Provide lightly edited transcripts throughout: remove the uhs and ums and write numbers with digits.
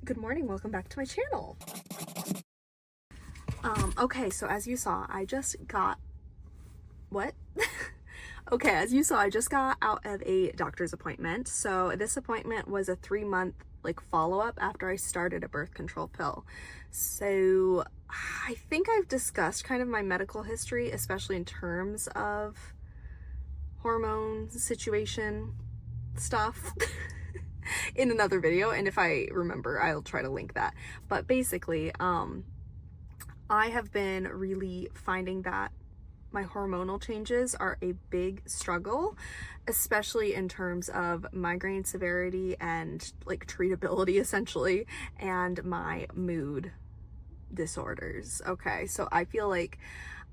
Good morning, welcome back to my channel. Okay, so as you saw, I just got, what? Okay, as you saw, I just got out of a doctor's appointment. So this appointment was a 3-month follow-up after I started a birth control pill. So I think I've discussed kind of my medical history, especially in terms of hormone situation stuff in another video, and if I remember I'll try to link that. But basically I have been really finding that my hormonal changes are a big struggle, especially in terms of migraine severity and treatability essentially, and my mood disorders. Okay, so I feel like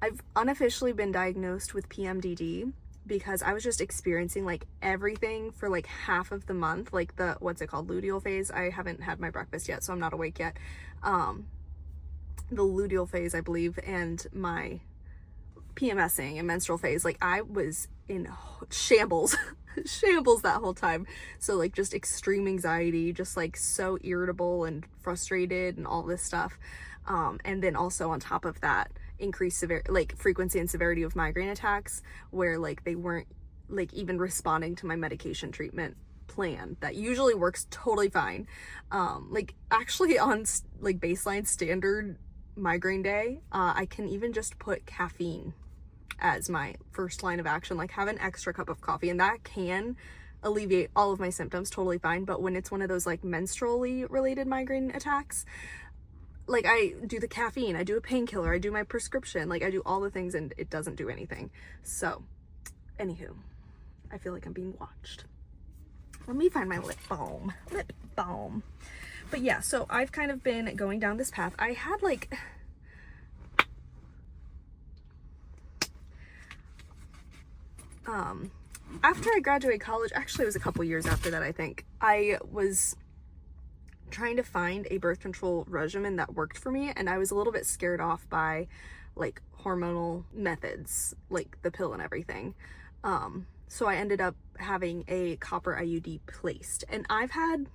I've unofficially been diagnosed with PMDD because I was just experiencing everything for half of the month, the what's it called, luteal phase. I haven't had my breakfast yet, so I'm not awake yet. The luteal phase, I believe, and my PMSing and menstrual phase, I was in shambles shambles that whole time. So just extreme anxiety, just so irritable and frustrated and all this stuff. And then also on top of that, increased frequency and severity of migraine attacks, where they weren't even responding to my medication treatment plan that usually works totally fine. Actually on baseline standard migraine day, I can even just put caffeine as my first line of action, have an extra cup of coffee, and that can alleviate all of my symptoms totally fine. But when it's one of those menstrually related migraine attacks, I do the caffeine, I do a painkiller, I do my prescription, I do all the things, and it doesn't do anything. So anywho, I feel like I'm being watched. Let me find my lip balm. But yeah, so I've kind of been going down this path. I had after I graduated college, actually it was a couple years after that, I think, I was trying to find a birth control regimen that worked for me, and I was a little bit scared off by hormonal methods, the pill and everything. So I ended up having a copper IUD placed, and I've had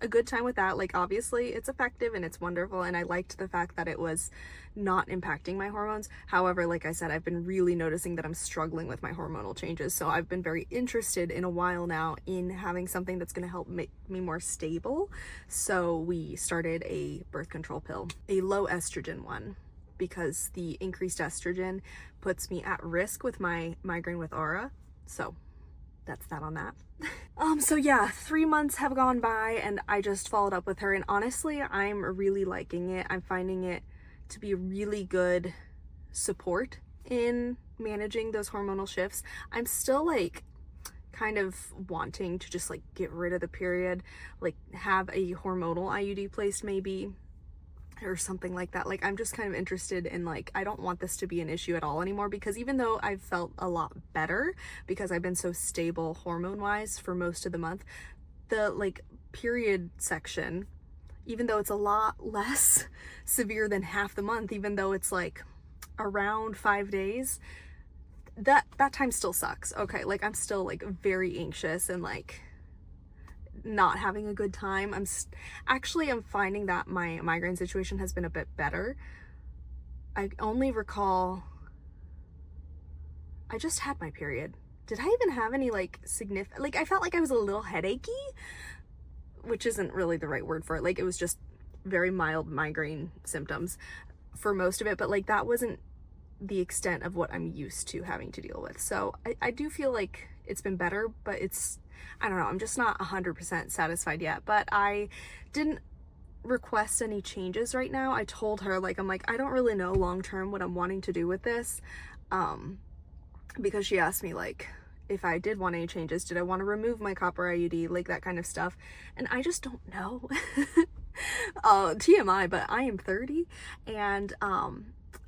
a good time with that. Obviously it's effective and it's wonderful, and I liked the fact that it was not impacting my hormones. However, like I said, I've been really noticing that I'm struggling with my hormonal changes, so I've been very interested in a while now in having something that's going to help make me more stable. So we started a birth control pill, a low estrogen one, because the increased estrogen puts me at risk with my migraine with aura. So that's that on that. So yeah, 3 months have gone by, and I just followed up with her, and honestly, I'm really liking it. I'm finding it to be really good support in managing those hormonal shifts. I'm still kind of wanting to just get rid of the period, have a hormonal IUD placed maybe, or something like that. I'm just kind of interested in I don't want this to be an issue at all anymore, because even though I've felt a lot better because I've been so stable hormone wise for most of the month, the period section, even though it's a lot less severe than half the month, even though it's around 5 days, that time still sucks. Okay, I'm still very anxious and not having a good time. I'm finding that my migraine situation has been a bit better. I only recall I just had my period. Did I even have any significant, I felt like I was a little headachy, which isn't really the right word for it. It was just very mild migraine symptoms for most of it, but that wasn't the extent of what I'm used to having to deal with. So I do feel like it's been better, but I don't know, I'm just not 100% satisfied yet. But I didn't request any changes right now. I told her I don't really know long term what I'm wanting to do with this, because she asked me if I did want any changes, did I want to remove my copper IUD, that kind of stuff, and I just don't know. TMI, but I am 30, and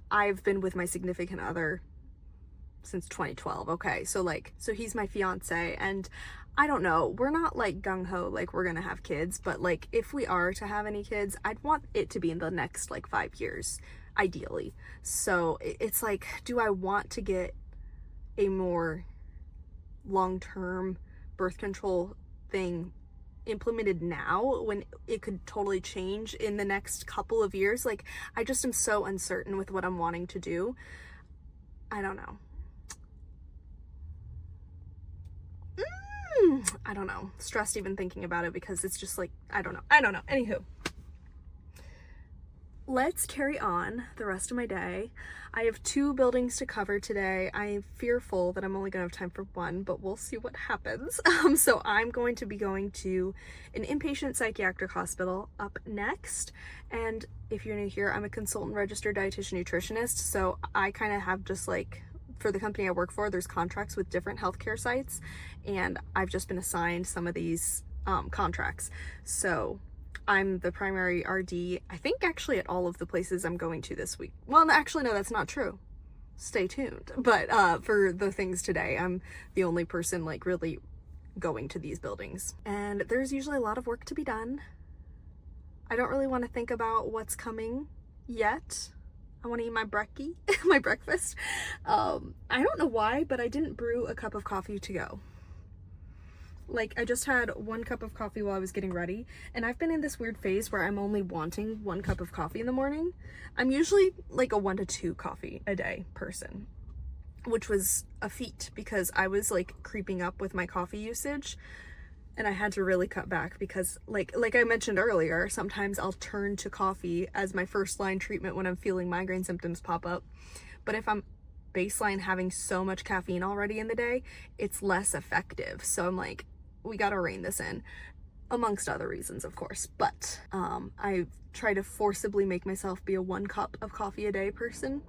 I've been with my significant other since 2012. Okay, so he's my fiance, and I don't know, we're not gung-ho we're gonna have kids, but if we are to have any kids, I'd want it to be in the next 5 years ideally. So it's do I want to get a more long-term birth control thing implemented now when it could totally change in the next couple of years. Like, I just am so uncertain with what I'm wanting to do. I don't know. I don't know. Stressed even thinking about it because it's just like, I don't know. Anywho. Let's carry on the rest of my day. I have 2 buildings to cover today. I am fearful that I'm only gonna have time for one, but we'll see what happens. So I'm going to be going to an inpatient psychiatric hospital up next. And if you're new here, I'm a consultant registered dietitian nutritionist. So I kind of have just like, for the company I work for, there's contracts with different healthcare sites, and I've just been assigned some of these contracts. So I'm the primary RD, I think actually at all of the places I'm going to this week. Well, actually, no, that's not true. Stay tuned. But for the things today, I'm the only person like really going to these buildings. And there's usually a lot of work to be done. I don't really want to think about what's coming yet. I want to eat my brekkie, my breakfast. I don't know why, but I didn't brew a cup of coffee to go. Like, I just had 1 cup of coffee while I was getting ready, and I've been in this weird phase where I'm only wanting 1 cup of coffee in the morning. I'm usually like a 1 to 2 coffee a day person, which was a feat because I was like creeping up with my coffee usage, and I had to really cut back because like I mentioned earlier, sometimes I'll turn to coffee as my first line treatment when I'm feeling migraine symptoms pop up. But if I'm baseline having so much caffeine already in the day, it's less effective. So I'm like, we gotta rein this in, amongst other reasons, of course. But I try to forcibly make myself be a 1 cup of coffee a day person.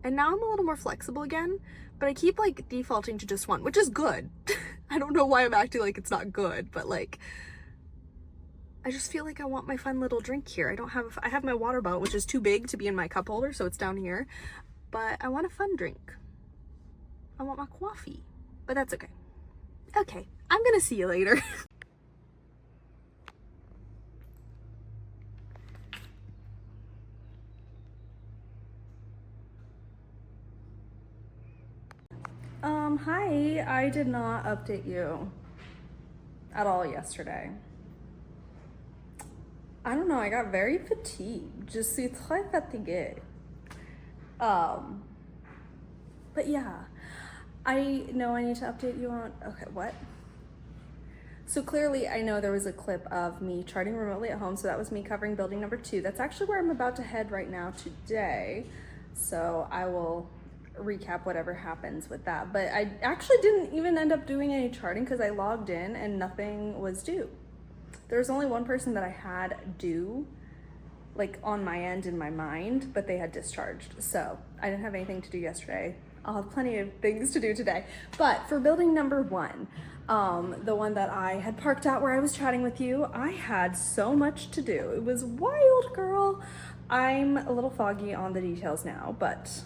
And now I'm a little more flexible again, but I keep like defaulting to just 1, which is good. I don't know why I'm acting like it's not good, but like, I just feel like I want my fun little drink here. I have my water bottle, which is too big to be in my cup holder, so it's down here. But I want a fun drink. I want my coffee, but that's okay. Okay, I'm gonna see you later. Hi, I did not update you at all yesterday. I don't know, I got very fatigued. Je suis très fatiguée. But yeah, I know I need to update you on, okay, what? So clearly I know there was a clip of me charting remotely at home, so that was me covering building number 2. That's actually where I'm about to head right now today. So I will recap whatever happens with that. But I actually didn't even end up doing any charting because I logged in and nothing was due. There was only one person that I had due, like on my end in my mind, but they had discharged. So I didn't have anything to do yesterday. I'll have plenty of things to do today. But for building number 1, the one that I had parked out where I was chatting with you, I had so much to do. It was wild, girl. I'm a little foggy on the details now, but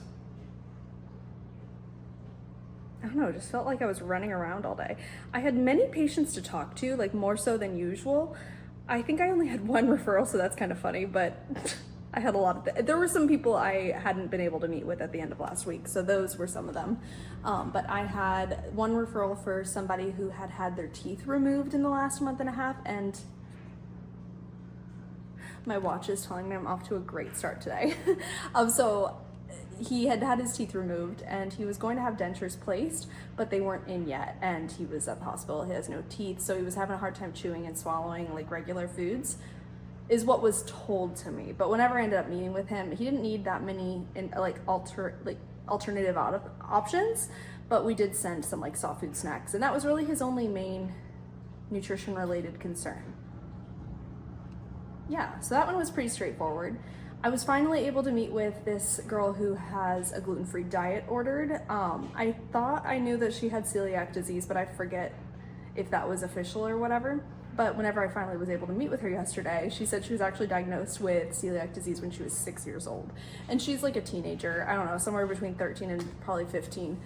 I don't know, it just felt like I was running around all day. I had many patients to talk to, like more so than usual. I think I only had 1 referral, so that's kind of funny, but I had a lot of, there were some people I hadn't been able to meet with at the end of last week, so those were some of them. But I had 1 referral for somebody who had had their teeth removed in the last month and a half, and my watch is telling me I'm off to a great start today. So he had had his teeth removed and he was going to have dentures placed, but they weren't in yet, and he was at the hospital. He has no teeth, so he was having a hard time chewing and swallowing like regular foods, is what was told to me. But whenever I ended up meeting with him, he didn't need that many alternative options, but we did send some like soft food snacks, and that was really his only main nutrition related concern. Yeah, so that one was pretty straightforward. I was finally able to meet with this girl who has a gluten-free diet ordered. I thought I knew that she had celiac disease, but I forget if that was official or whatever. But whenever I finally was able to meet with her yesterday, she said she was actually diagnosed with celiac disease when she was 6 years old. And she's like a teenager, I don't know, somewhere between 13 and probably 15.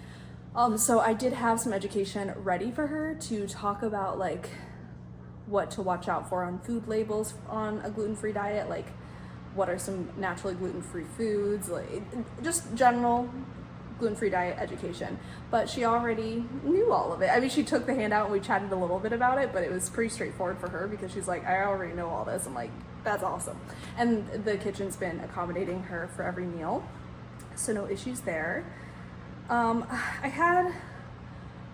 So I did have some education ready for her to talk about like what to watch out for on food labels on a gluten-free diet, like what are some naturally gluten-free foods, like just general gluten-free diet education, but she already knew all of it. I mean, she took the handout and we chatted a little bit about it, but it was pretty straightforward for her because she's like, I already know all this. I'm like, that's awesome. And the kitchen's been accommodating her for every meal, so no issues there. I had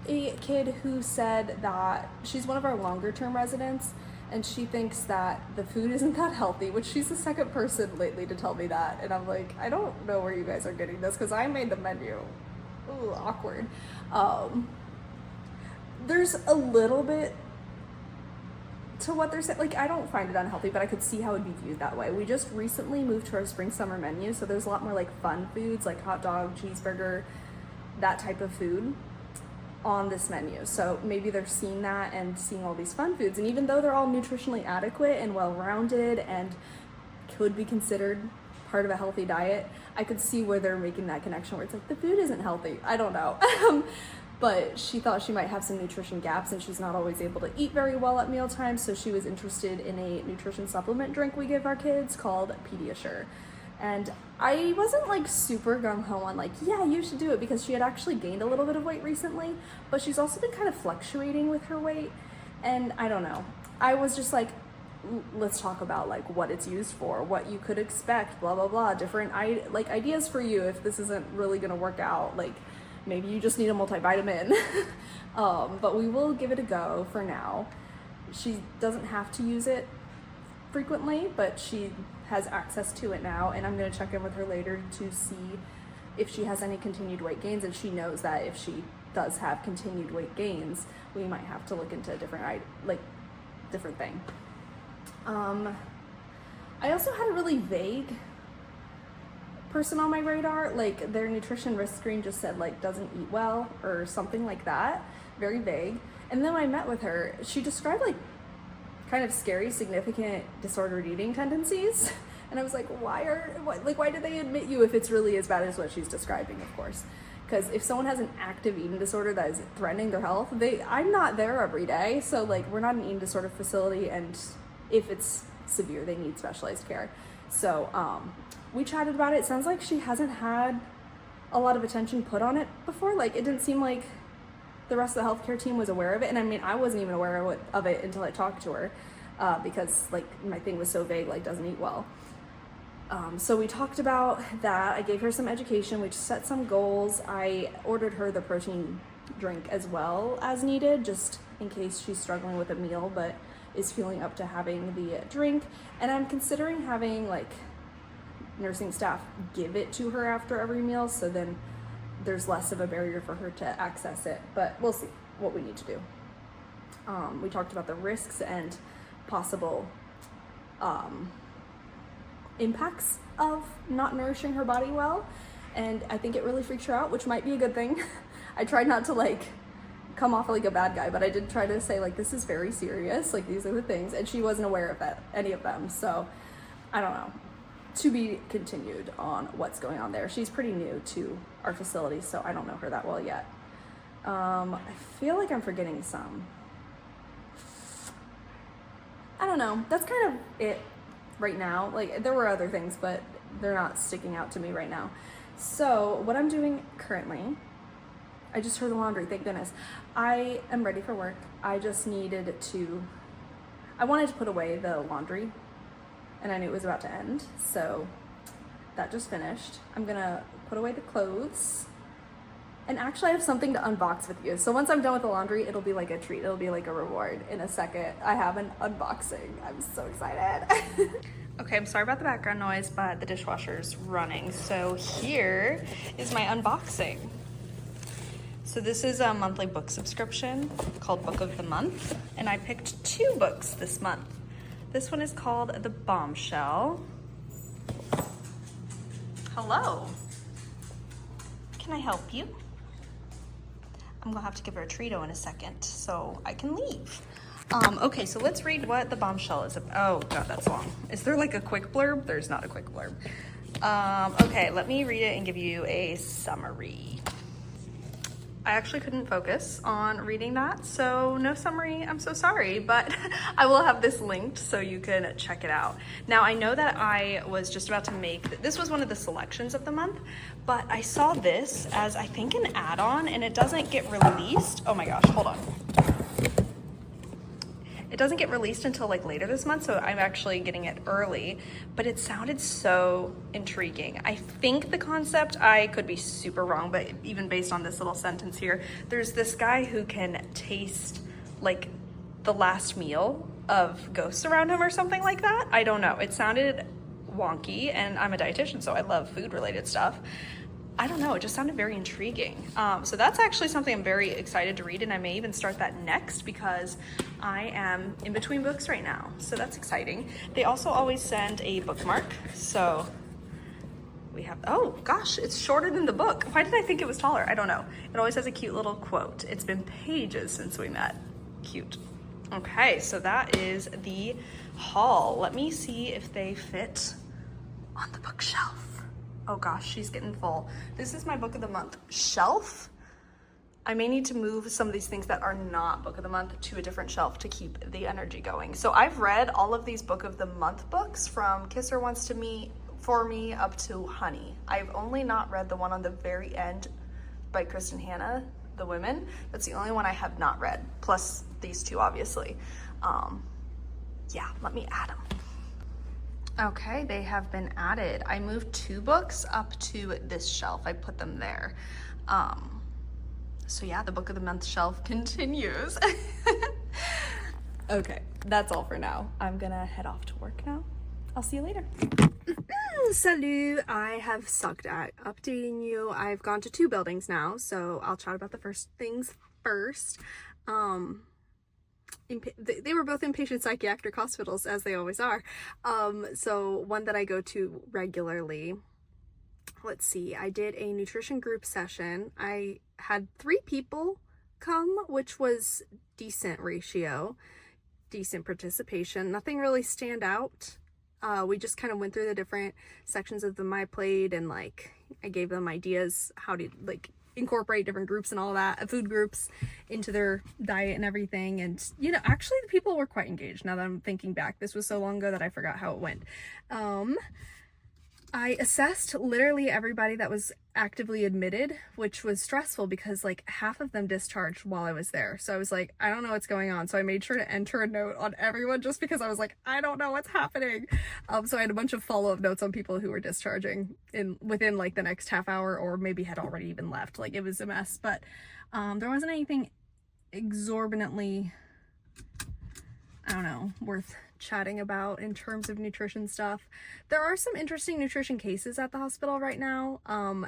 a kid who said that she's one of our longer term residents and she thinks that the food isn't that healthy, which she's the second person lately to tell me that. And I'm like, I don't know where you guys are getting this because I made the menu. Ooh, awkward. There's a little bit to what they're saying. Like, I don't find it unhealthy, but I could see how it would be viewed that way. We just recently moved to our spring summer menu, so there's a lot more like fun foods like hot dog, cheeseburger, that type of food on this menu. So maybe they're seeing that and seeing all these fun foods, and even though they're all nutritionally adequate and well-rounded and could be considered part of a healthy diet, I could see where they're making that connection where it's like the food isn't healthy. I don't know. But she thought she might have some nutrition gaps and she's not always able to eat very well at mealtime, so she was interested in a nutrition supplement drink we give our kids called Pediasure. And I wasn't like super gung-ho on like, yeah, you should do it, because she had actually gained a little bit of weight recently, but she's also been kind of fluctuating with her weight. And I don't know. I was just like, let's talk about like what it's used for, what you could expect, blah, blah, blah, different ideas for you if this isn't really gonna work out. Like maybe you just need a multivitamin. But we will give it a go for now. She doesn't have to use it frequently, but she has access to it now, and I'm going to check in with her later to see if she has any continued weight gains, and she knows that if she does have continued weight gains, we might have to look into a different thing. I also had a really vague person on my radar, like their nutrition risk screen just said like doesn't eat well or something like that, very vague. And then when I met with her, she described like kind of scary, significant disordered eating tendencies. And I was like, why did they admit you if it's really as bad as what she's describing, of course? Because if someone has an active eating disorder that is threatening their health, I'm not there every day. So like, we're not an eating disorder facility, and if it's severe, they need specialized care. So we chatted about it. It sounds like she hasn't had a lot of attention put on it before. Like, it didn't seem like the rest of the healthcare team was aware of it. And I mean, I wasn't even aware of it until I talked to her, because like my thing was so vague, like doesn't eat well. So we talked about that. I gave her some education. We set some goals. I ordered her the protein drink as well as needed, just in case she's struggling with a meal, but is feeling up to having the drink. And I'm considering having like nursing staff give it to her after every meal, so then there's less of a barrier for her to access it, but we'll see what we need to do. We talked about the risks and possible impacts of not nourishing her body well, and I think it really freaked her out, which might be a good thing. I tried not to like come off like a bad guy, but I did try to say like, this is very serious, like these are the things, and she wasn't aware of any of them, so I don't know. To be continued on what's going on there. She's pretty new to our facility, so I don't know her that well yet. I feel like I'm forgetting some. I don't know. That's kind of it right now. Like, there were other things, but they're not sticking out to me right now. So what I'm doing currently, I just heard the laundry, thank goodness. I am ready for work. I wanted to put away the laundry, and I knew it was about to end, so that just finished. I'm gonna put away the clothes, and actually I have something to unbox with you. So once I'm done with the laundry, it'll be like a treat. It'll be like a reward. In a second, I have an unboxing. I'm so excited. Okay, I'm sorry about the background noise, but the dishwasher's running. So here is my unboxing. So this is a monthly book subscription called Book of the Month, and I picked 2 books this month. This one is called The Bombshell. Hello. Can I help you? I'm gonna have to give her a treato in a second so I can leave. Okay, so let's read what The Bombshell is about. Oh God, that's long. Is there like a quick blurb? There's not a quick blurb. Okay, let me read it and give you a summary. I actually couldn't focus on reading that, so no summary, I'm so sorry, but I will have this linked so you can check it out. Now, I know that I was just about to make, this was one of the selections of the month, but I saw this as I think an add-on, and it doesn't get released. Oh my gosh, hold on. It doesn't get released until like later this month, so I'm actually getting it early, but it sounded so intriguing. I think the concept, I could be super wrong, but even based on this little sentence here, there's this guy who can taste like the last meal of ghosts around him or something like that. I don't know. It sounded wonky, and I'm a dietitian, so I love food related stuff. I don't know, it just sounded very intriguing. So that's actually something I'm very excited to read, and I may even start that next because I am in between books right now. So that's exciting. They also always send a bookmark. So we have, oh gosh, it's shorter than the book. Why did I think it was taller? I don't know. It always has a cute little quote. It's been pages since we met. Cute. Okay, so that is the haul. Let me see if they fit on the bookshelf. Oh gosh, she's getting full. This is my book of the month shelf. I may need to move some of these things that are not book of the month to a different shelf to keep the energy going. So I've read all of these book of the month books from Kiss Her Wants to Meet For Me up to Honey. I've only not read the one on the very end by Kristen Hanna, The Women. That's the only one I have not read, plus these two obviously. Yeah, let me add them. Okay, they have been added. I moved 2 books up to this shelf. I put them there. So yeah, the book of the month shelf continues. Okay, that's all for now. I'm gonna head off to work now. I'll see you later. Salut! I have sucked at updating you. I've gone to 2 buildings now, so I'll chat about the first things first. They were both inpatient psychiatric hospitals, as they always are. So one that I go to regularly, let's see, I did a nutrition group session. I had 3 people come, which was decent ratio, decent participation, nothing really stand out. We just kind of went through the different sections of the My Plate, and like I gave them ideas how to like incorporate different groups and all that, food groups into their diet and everything. And you know, actually the people were quite engaged. Now that I'm thinking back, this was so long ago that I forgot how it went. I assessed literally everybody that was actively admitted, which was stressful because like half of them discharged while I was there. So I was like, I don't know what's going on. So I made sure to enter a note on everyone just because I was like, I don't know what's happening. So I had a bunch of follow-up notes on people who were discharging within like the next half hour, or maybe had already even left. Like it was a mess, but there wasn't anything exorbitantly, I don't know, worth chatting about in terms of nutrition stuff. There are some interesting nutrition cases at the hospital right now.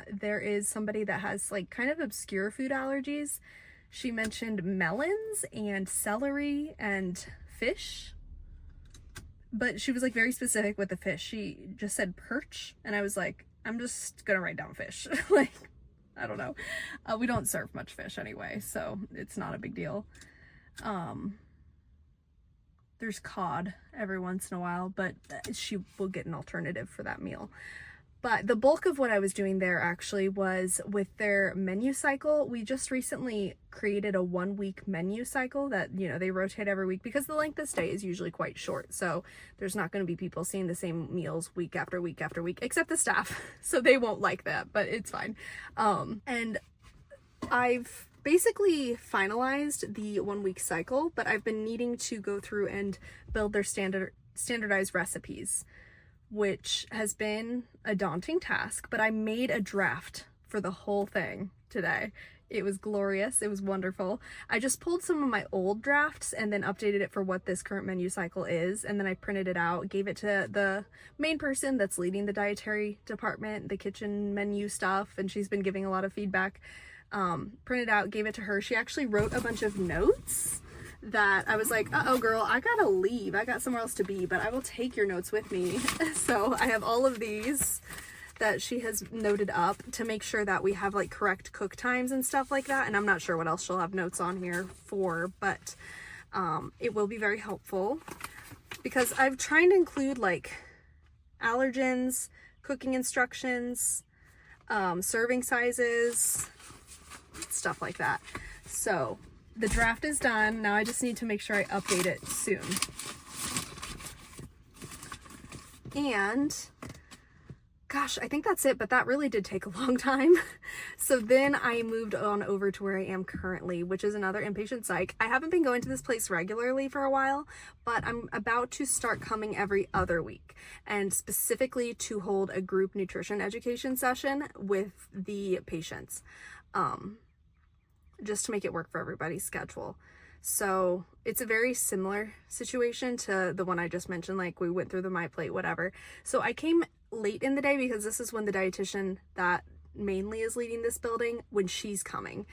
There is somebody that has like kind of obscure food allergies. She mentioned melons and celery and fish, but she was like very specific with the fish. She just said perch, and I was like, I'm just gonna write down fish. Like, I don't know. We don't serve much fish anyway, so it's not a big deal. There's cod every once in a while, but she will get an alternative for that meal. But the bulk of what I was doing there actually was with their menu cycle. We just recently created a 1-week menu cycle that, you know, they rotate every week because the length of stay is usually quite short. So there's not going to be people seeing the same meals week after week after week, except the staff. So they won't like that, but it's fine. And I've basically finalized the 1-week cycle, but I've been needing to go through and build their standardized recipes, which has been a daunting task, but I made a draft for the whole thing today. It was glorious. It was wonderful. I just pulled some of my old drafts and then updated it for what this current menu cycle is, and then I printed it out, gave it to the main person that's leading the dietary department, the kitchen menu stuff, and she's been giving a lot of feedback. Printed out, gave it to her. She actually wrote a bunch of notes that I was like, uh-oh girl, I gotta leave. I got somewhere else to be, but I will take your notes with me. So I have all of these that she has noted up to make sure that we have like correct cook times and stuff like that. And I'm not sure what else she'll have notes on here for, but it will be very helpful because I've tried to include like allergens, cooking instructions, serving sizes, stuff like that. So the draft is done. Now I just need to make sure I update it soon. And gosh, I think that's it, but that really did take a long time. So then I moved on over to where I am currently, which is another inpatient psych. I haven't been going to this place regularly for a while, but I'm about to start coming every other week, and specifically to hold a group nutrition education session with the patients, just to make it work for everybody's schedule. So it's a very similar situation to the one I just mentioned, like we went through the My Plate, whatever. So I came late in the day because this is when the dietitian that mainly is leading this building, when she's coming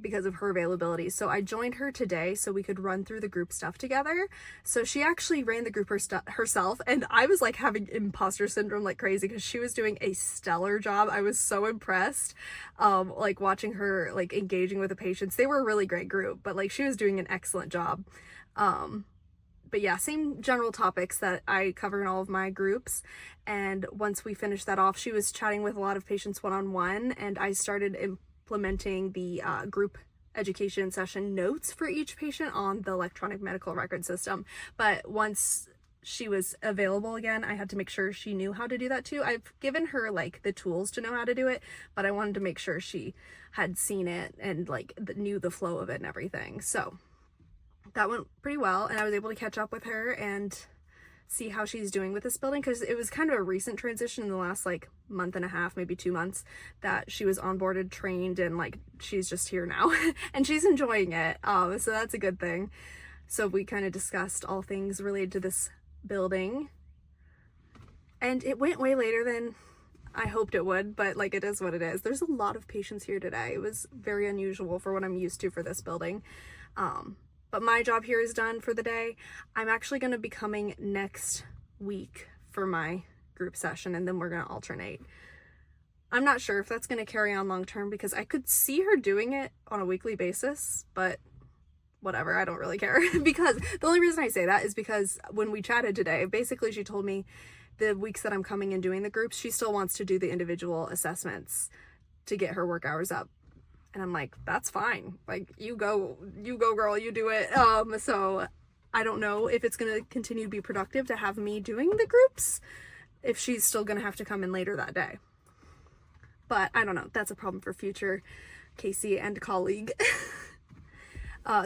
because of her availability. So I joined her today so we could run through the group stuff together. So she actually ran the group herself, and I was like having imposter syndrome like crazy because she was doing a stellar job. I was so impressed, like watching her like engaging with the patients. They were a really great group, but like she was doing an excellent job. But yeah, same general topics that I cover in all of my groups. And once we finished that off, she was chatting with a lot of patients one-on-one, and I started implementing the group education session notes for each patient on the electronic medical record system. But once she was available again, I had to make sure she knew how to do that too. I've given her like the tools to know how to do it, but I wanted to make sure she had seen it and like knew the flow of it and everything. So that went pretty well, and I was able to catch up with her and see how she's doing with this building, because it was kind of a recent transition in the last like month and a half, maybe 2 months, that she was onboarded, trained, and like she's just here now and she's enjoying it. So that's a good thing. So we kind of discussed all things related to this building, and it went way later than I hoped it would, but like it is what it is. There's a lot of patients here today. It was very unusual for what I'm used to for this building. But my job here is done for the day. I'm actually going to be coming next week for my group session, and then we're going to alternate. I'm not sure if that's going to carry on long term, because I could see her doing it on a weekly basis, but whatever, I don't really care. Because the only reason I say that is because when we chatted today, basically she told me the weeks that I'm coming and doing the groups, she still wants to do the individual assessments to get her work hours up. And I'm like, that's fine. Like, you go girl, you do it. So I don't know if it's going to continue to be productive to have me doing the groups, if she's still going to have to come in later that day. But I don't know. That's a problem for future Casey and colleague.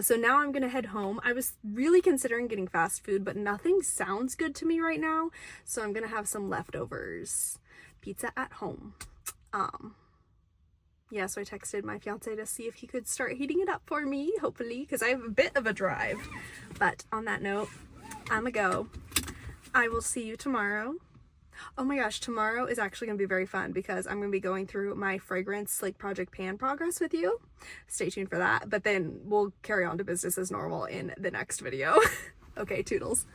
So now I'm going to head home. I was really considering getting fast food, but nothing sounds good to me right now. So I'm going to have some leftovers. Pizza at home. Yeah, so I texted my fiance to see if he could start heating it up for me, hopefully, because I have a bit of a drive. But on that note, I'm a go. I will see you tomorrow. Oh my gosh, tomorrow is actually going to be very fun because I'm going to be going through my fragrance like Project Pan progress with you. Stay tuned for that. But then we'll carry on to business as normal in the next video. Okay, toodles.